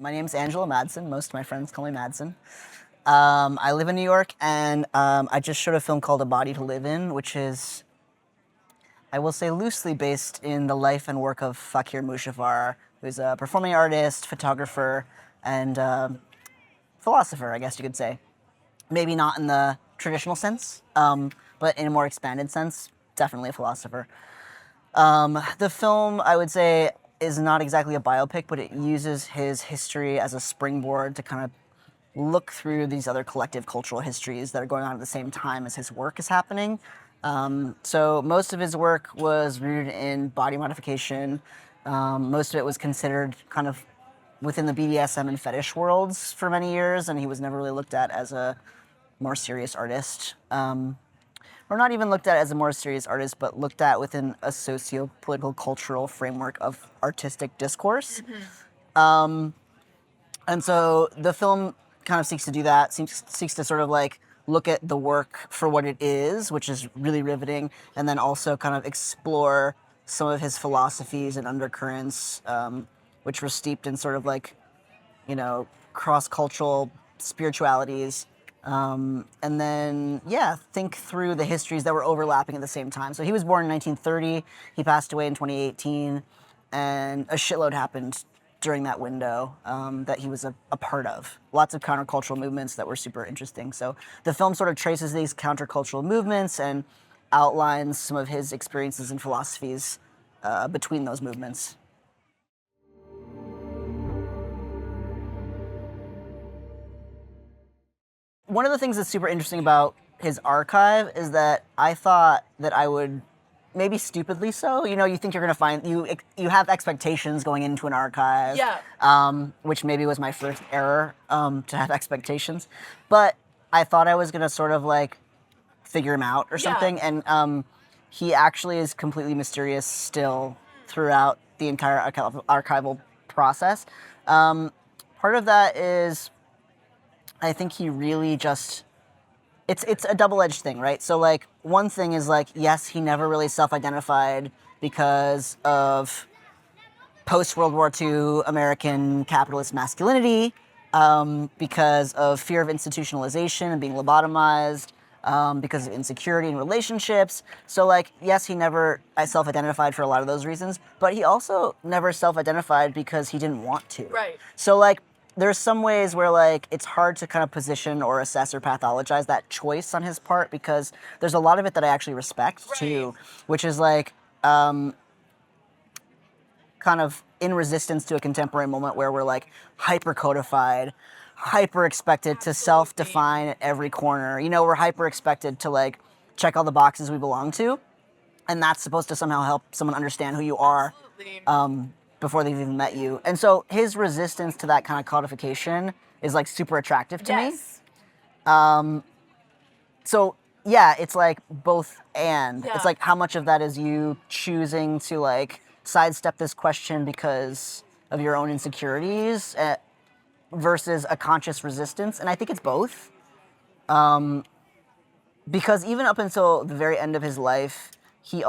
My name's Angelo Madsen. Most of my friends call me Madsen. I live in New York, and I just showed a film called A Body to Live In, which is, I will say, loosely based in the life and work of Fakir Musafar, who's a performing artist, photographer, and philosopher, I guess you could say. Maybe not in the traditional sense, but in a more expanded sense, definitely a philosopher. The film, I would say, is not exactly a biopic, but it uses his history as a springboard to kind of look through these other collective cultural histories that are going on at the same time as his work is happening. So most of his work was rooted in body modification. Most of it was considered kind of within the BDSM and fetish worlds for many years, and he was never really looked at as a more serious artist. Or not even looked at as a more serious artist, but looked at within a socio-political cultural framework of artistic discourse. And so the film kind of seeks to do that, seeks to sort of like look at the work for what it is, which is really riveting, and then also kind of explore some of his philosophies and undercurrents, which were steeped in sort of like, cross-cultural spiritualities. And then, think through the histories that were overlapping at the same time. So he was born in 1930, he passed away in 2018, and a shitload happened during that window that he was a part of. Lots of countercultural movements that were super interesting. So the film sort of traces these countercultural movements and outlines some of his experiences and philosophies between those movements. One of the things that's super interesting about his archive is that I thought that I would, maybe stupidly so, you think you're going to find, you have expectations going into an archive, which maybe was my first error, to have expectations. But I thought I was going to sort of like figure him out or something, and he actually is completely mysterious still throughout the entire archival process. Part of that is, I think he really just, it's a double-edged thing, right? So like one thing is like, yes, he never really self-identified because of post-World War II American capitalist masculinity, because of fear of institutionalization and being lobotomized, because of insecurity in relationships. So like, yes, he never self-identified for a lot of those reasons, but he also never self-identified because he didn't want to. Right. So like, there's some ways where like it's hard to kind of position or assess or pathologize that choice on his part, because there's a lot of it that I actually respect too, which is like kind of in resistance to a contemporary moment where we're like hyper codified, hyper expected to self-define at every corner. We're hyper expected to like check all the boxes we belong to, and that's supposed to somehow help someone understand who you are. Before they've even met you. And so his resistance to that kind of codification is like super attractive to me. So yeah, it's like both and. Yeah. It's like how much of that is you choosing to like sidestep this question because of your own insecurities versus a conscious resistance. And I think it's both. Because even up until the very end of his life, he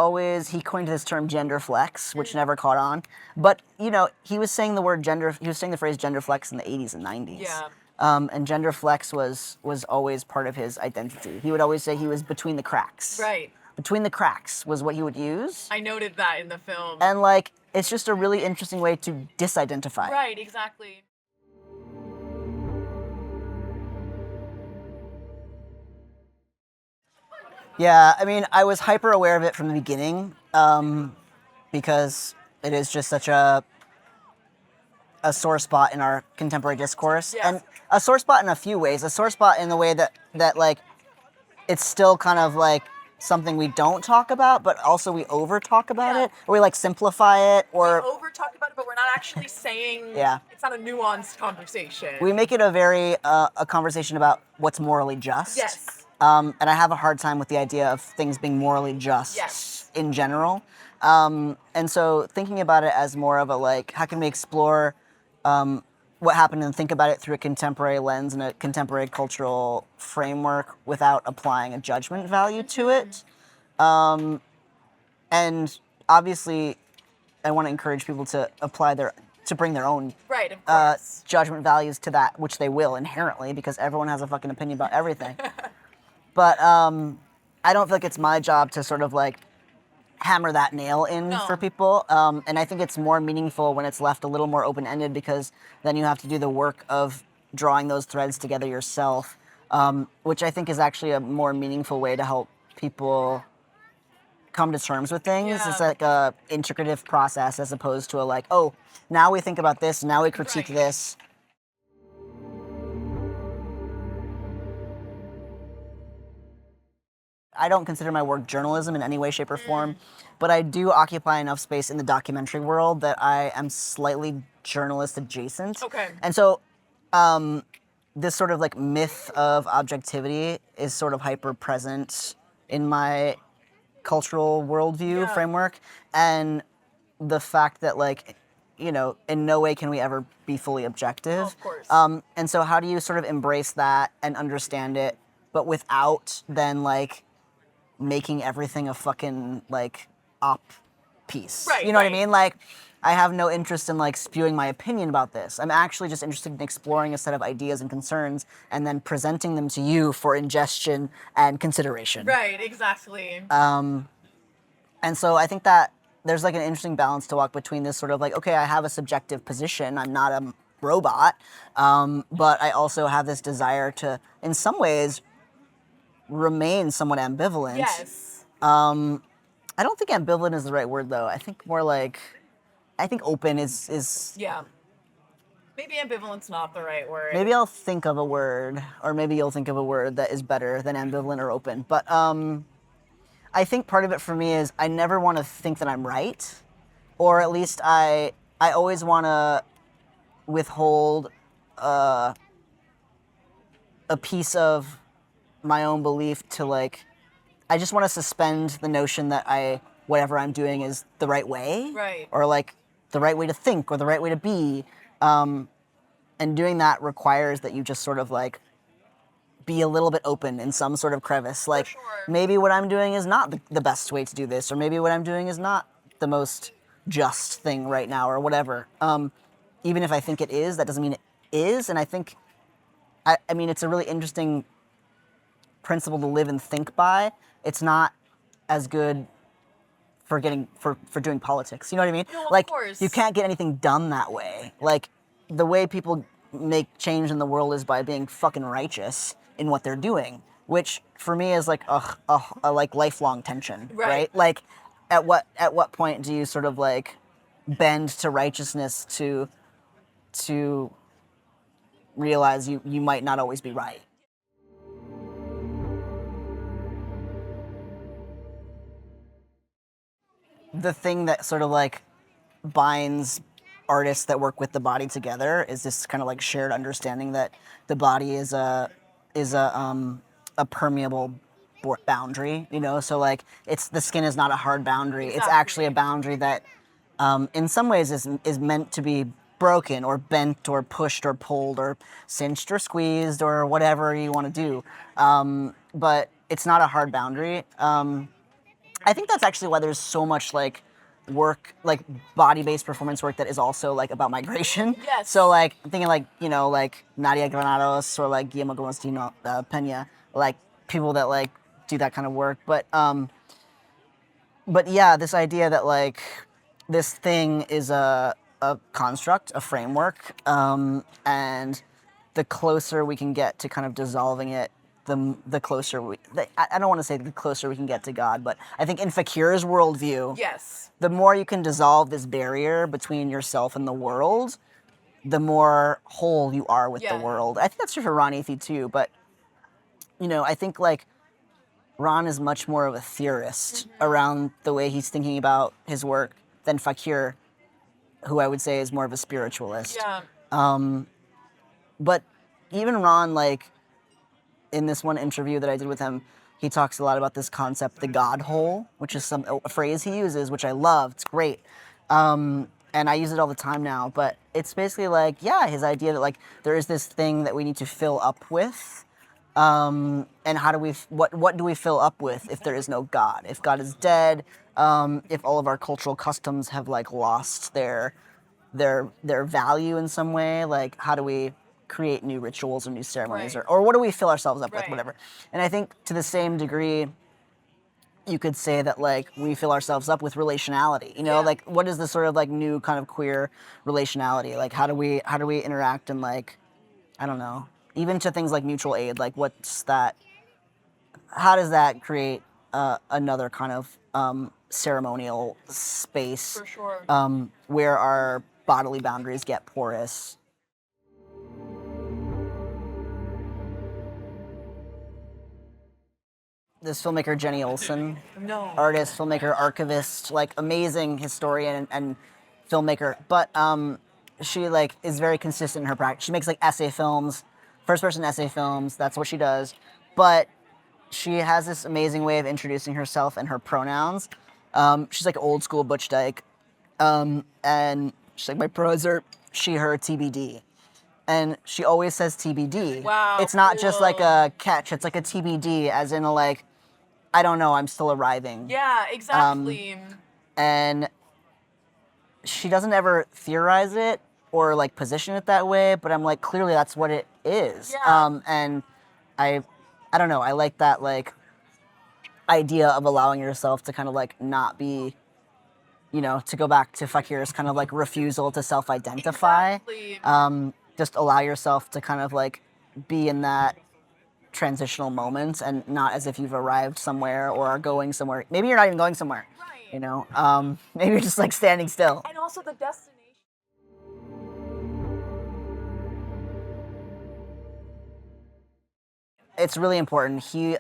coined this term gender flex, which never caught on. But, he was saying the phrase gender flex in the 80s and 90s. Yeah. And gender flex was always part of his identity. He would always say he was between the cracks. Right. Between the cracks was what he would use. I noted that in the film. And like, it's just a really interesting way to disidentify. Right, exactly. Yeah, I mean, I was hyper aware of it from the beginning, because it is just such a sore spot in our contemporary discourse. Yes. And a sore spot in a few ways. A sore spot in the way that like, it's still kind of like something we don't talk about, but also we over talk about it, or we like simplify it, or we over talk about it, but we're not actually saying, it's not a nuanced conversation. We make it a conversation about what's morally just. Yes. And I have a hard time with the idea of things being morally just in general. And so thinking about it as more of a like, how can we explore what happened and think about it through a contemporary lens and a contemporary cultural framework without applying a judgment value to it. And obviously, I want to encourage people to apply their to bring their own Right, of course. judgment values to that, which they will inherently, because everyone has a fucking opinion about everything. But I don't feel like it's my job to sort of like hammer that nail in for people. And I think it's more meaningful when it's left a little more open-ended, because then you have to do the work of drawing those threads together yourself, which I think is actually a more meaningful way to help people come to terms with things. Yeah. It's like a integrative process as opposed to a like, oh, now we think about this, now we critique this. I don't consider my work journalism in any way, shape, or form, but I do occupy enough space in the documentary world that I am slightly journalist adjacent. Okay. And so this sort of like myth of objectivity is sort of hyper present in my cultural worldview framework. And the fact that like, you know, in no way can we ever be fully objective. Of course. And so how do you sort of embrace that and understand it, but without then like making everything a fucking like op piece. Right, you know what I right. mean? Like, I have no interest in like spewing my opinion about this. I'm actually just interested in exploring a set of ideas and concerns and then presenting them to you for ingestion and consideration. Right, exactly. And so I think that there's like an interesting balance to walk between this sort of like, okay, I have a subjective position, I'm not a robot, but I also have this desire to, in some ways, remain somewhat ambivalent. Yes. I don't think ambivalent is the right word, though. I think more like, I think open is. Yeah. Maybe ambivalent's not the right word. Maybe I'll think of a word, or maybe you'll think of a word that is better than ambivalent or open. But I think part of it for me is I never want to think that I'm right, or at least I always want to withhold a piece of my own belief to like, I just want to suspend the notion that whatever I'm doing is the right way. Right. Or like the right way to think or the right way to be. And doing that requires that you just sort of like be a little bit open in some sort of crevice. Like sure. maybe what I'm doing is not the best way to do this, or maybe what I'm doing is not the most just thing right now or whatever. Even if I think it is, that doesn't mean it is. And I think, I mean, it's a really interesting principle to live and think by. It's not as good for doing politics. You know what I mean? No, of like course. You can't get anything done that way. Like the way people make change in the world is by being fucking righteous in what they're doing, which for me is like a like lifelong tension, right? Like at what point do you sort of like bend to righteousness to realize you might not always be right? The thing that sort of like binds artists that work with the body together is this kind of like shared understanding that the body is a permeable boundary, you know? So like the skin is not a hard boundary. Exactly. It's actually a boundary that in some ways is meant to be broken or bent or pushed or pulled or cinched or squeezed or whatever you want to do. But it's not a hard boundary. I think that's actually why there's so much like work, like body-based performance work that is also like about migration. Yes. So like I'm thinking like, you know, like Nadia Granados or like Guillermo Gomez-Pena, like people that like do that kind of work. But yeah, this idea that like this thing is a construct, a framework, and the closer we can get to kind of dissolving it, the closer I don't want to say the closer we can get to God, but I think in Fakir's worldview, Yes. the more you can dissolve this barrier between yourself and the world, the more whole you are with the world. I think that's true for Ron Ethi too, but you know, I think like Ron is much more of a theorist around the way he's thinking about his work than Fakir, who I would say is more of a spiritualist. Yeah. But even Ron, like, in this one interview that I did with him, he talks a lot about this concept, the God hole, which is a phrase he uses, which I love. It's great. And I use it all the time now. But it's basically like, yeah, his idea that, like, there is this thing that we need to fill up with. And how do what do we fill up with if there is no God? If God is dead, if all of our cultural customs have, like, lost their their value in some way. Like, how do we create new rituals or new ceremonies, Right. or what do we fill ourselves up with, Right. whatever. And I think to the same degree, you could say that like we fill ourselves up with relationality. You know, Yeah. like what is the sort of like new kind of queer relationality? Like how do we interact and like, I don't know, even to things like mutual aid. Like what's that? How does that create another kind of ceremonial space For sure. where our bodily boundaries get porous? This filmmaker Jenny Olson, No. artist, filmmaker, archivist, like amazing historian and filmmaker. But she like is very consistent in her practice. She makes like essay films, first person essay films. That's what she does. But she has this amazing way of introducing herself and her pronouns. She's like old school Butch Dyke, and she's like my pros are she, her, TBD. And she always says TBD. Wow, It's not just like cool. a catch. It's like a TBD, as in a like, I don't know. I'm still arriving. Yeah, exactly. And she doesn't ever theorize it or like position it that way. But I'm like, clearly that's what it is. Yeah. And I don't know. I like that like idea of allowing yourself to kind of like not be, you know, to go back to Fakir's kind of like refusal to self-identify. Exactly. Just allow yourself to kind of like be in that transitional moment and not as if you've arrived somewhere or are going somewhere. Maybe you're not even going somewhere. Right. You know, maybe you're just like standing still. And also the destination. It's really important. You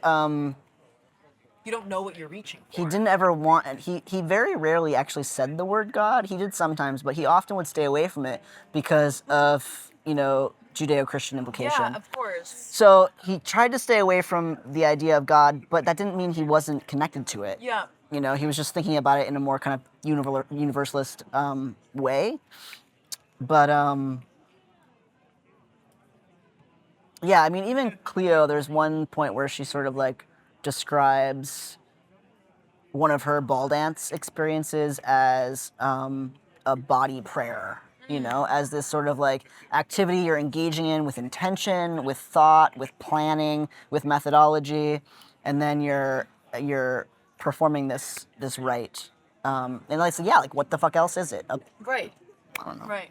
don't know what you're reaching for. He didn't ever want, and he very rarely actually said the word God. He did sometimes, but he often would stay away from it because of, you know, Judeo-Christian implication. Yeah, of course. So he tried to stay away from the idea of God, but that didn't mean he wasn't connected to it. Yeah. You know, he was just thinking about it in a more kind of universalist way. But yeah, I mean, even Cleo, there's one point where she sort of like describes one of her ball dance experiences as a body prayer, you know, as this sort of like activity you're engaging in with intention, with thought, with planning, with methodology, and then you're performing this rite. And like, so yeah, like what the fuck else is it? Right. I don't know. Right.